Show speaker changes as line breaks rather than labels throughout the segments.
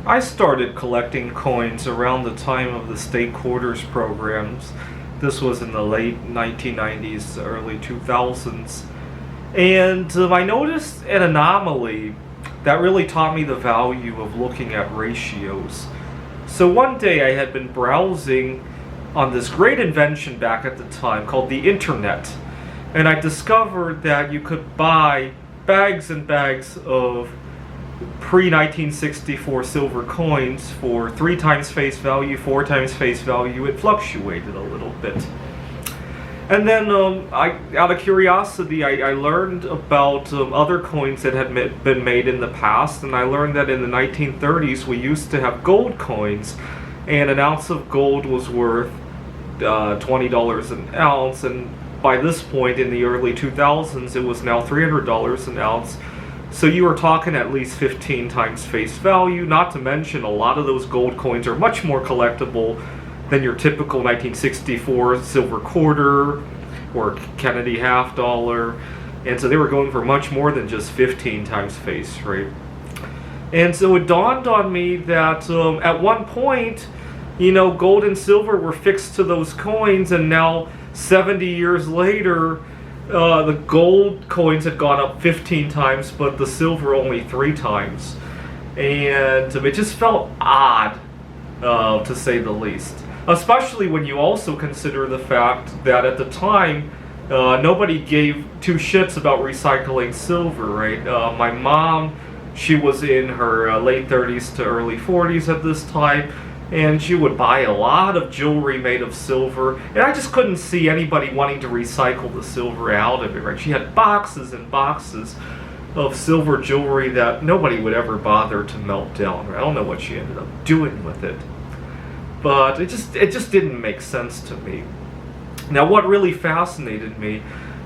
I started collecting coins around the time of the state quarters programs. This was in the late 1990s, early 2000s. And I noticed an anomaly that really taught me the value of looking at ratios. So one day I had been browsing on this great invention back at the time called the internet. And I discovered that you could buy bags and bags of pre-1964 silver coins for 3 times face value, 4 times face value. It fluctuated a little bit. And then, out of curiosity, I learned about other coins that had been made in the past, and I learned that in the 1930s we used to have gold coins, and an ounce of gold was worth $20 an ounce, and by this point in the early 2000s it was now $300 an ounce. So you were talking at least 15 times face value, not to mention a lot of those gold coins are much more collectible than your typical 1964 silver quarter or Kennedy half dollar. And so they were going for much more than just 15 times face, right? And so it dawned on me that at one point, gold and silver were fixed to those coins, and now 70 years later, the gold coins had gone up 15 times, but the silver only 3 times. And it just felt odd, to say the least. Especially when you also consider the fact that at the time, nobody gave 2 shits about recycling silver, right? My mom, she was in her late 30s to early 40s at this time, and she would buy a lot of jewelry made of silver, and I just couldn't see anybody wanting to recycle the silver out of it, right? She had boxes and boxes of silver jewelry that nobody would ever bother to melt down, right? I don't know what she ended up doing with it, but it just didn't make sense to me. Now, what really fascinated me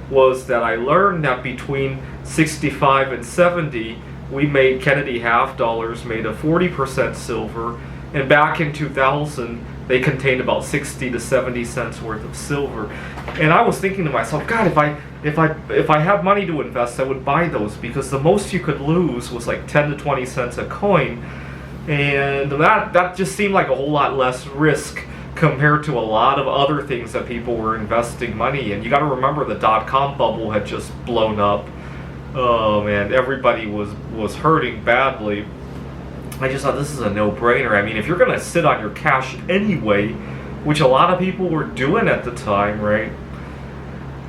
was that I learned that between 65 and 70, we made Kennedy half dollars made of 40% silver, and back in 2000, they contained about 60 to 70 cents worth of silver. And I was thinking to myself, God, if I have money to invest, I would buy those, because the most you could lose was like 10 to 20 cents a coin. And that just seemed like a whole lot less risk compared to a lot of other things that people were investing money in. You got to remember the dot-com bubble had just blown up, and everybody was hurting badly. I just thought, this is a no-brainer. I mean, if you're going to sit on your cash anyway, which a lot of people were doing at the time, right?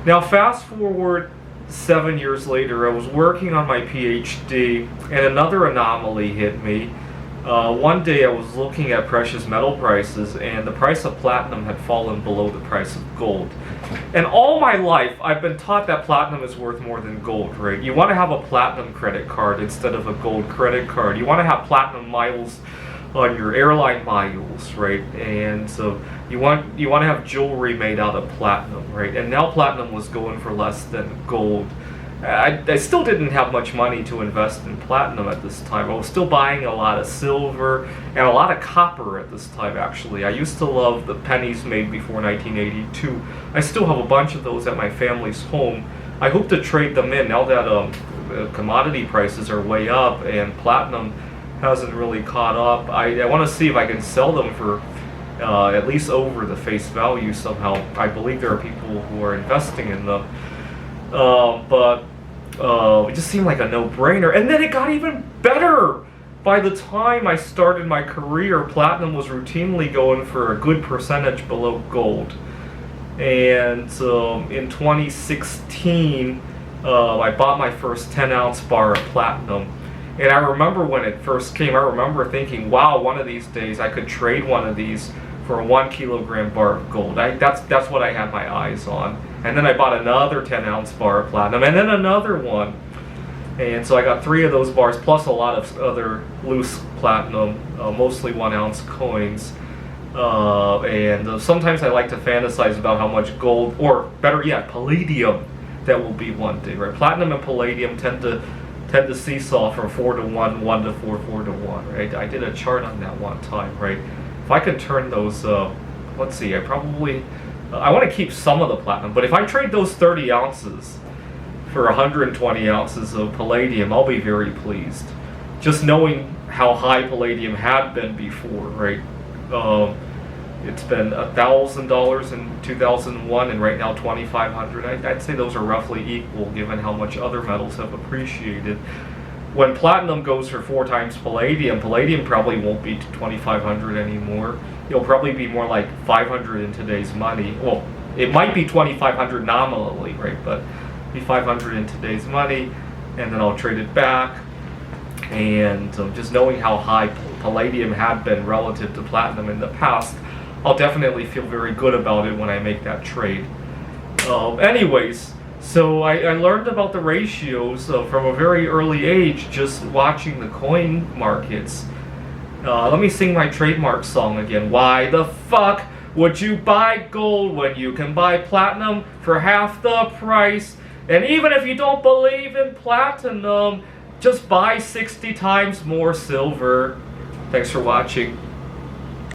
Now, fast forward 7 years later, I was working on my PhD, and another anomaly hit me. One day I was looking at precious metal prices, and the price of platinum had fallen below the price of gold. And all my life, I've been taught that platinum is worth more than gold, right? You want to have a platinum credit card instead of a gold credit card. You want to have platinum miles on your airline miles, right? And so you want to have jewelry made out of platinum, right? And now platinum was going for less than gold. I still didn't have much money to invest in platinum at this time. I was still buying a lot of silver and a lot of copper at this time, actually. I used to love the pennies made before 1982. I still have a bunch of those at my family's home. I hope to trade them in now that commodity prices are way up and platinum hasn't really caught up. I want to see if I can sell them for at least over the face value somehow. I believe there are people who are investing in them. But it just seemed like a no-brainer. And then it got even better. By the time I started my career, platinum was routinely going for a good percentage below gold. And in 2016, I bought my first 10-ounce bar of platinum. And I remember when it first came, I remember thinking, wow, one of these days I could trade one of these for a 1 kilogram bar of gold. That's what I had my eyes on. And then I bought another 10-ounce bar of platinum, and then another one. And so I got 3 of those bars, plus a lot of other loose platinum, mostly 1-ounce coins. And sometimes I like to fantasize about how much gold, or better yet, palladium, that will be one day, right? Platinum and palladium tend to seesaw from 4 to 1, 1 to 4, 4 to 1, right? I did a chart on that one time, right? If I can turn those, let's see, I want to keep some of the platinum, but if I trade those 30 ounces for 120 ounces of palladium, I'll be very pleased. Just knowing how high palladium had been before, right? It's been $1,000 in 2001, and right now $2,500. I'd say those are roughly equal, given how much other metals have appreciated. When platinum goes for 4 times palladium, palladium probably won't be $2,500 anymore. It'll probably be more like $500 in today's money. Well, it might be $2,500 nominally, right? But be $500 in today's money, and then I'll trade it back. And just knowing how high palladium had been relative to platinum in the past, I'll definitely feel very good about it when I make that trade. Anyways, so I learned about the ratios from a very early age just watching the coin markets. Let me sing my trademark song again. Why the fuck would you buy gold when you can buy platinum for half the price? And even if you don't believe in platinum, just buy 60 times more silver. Thanks for watching.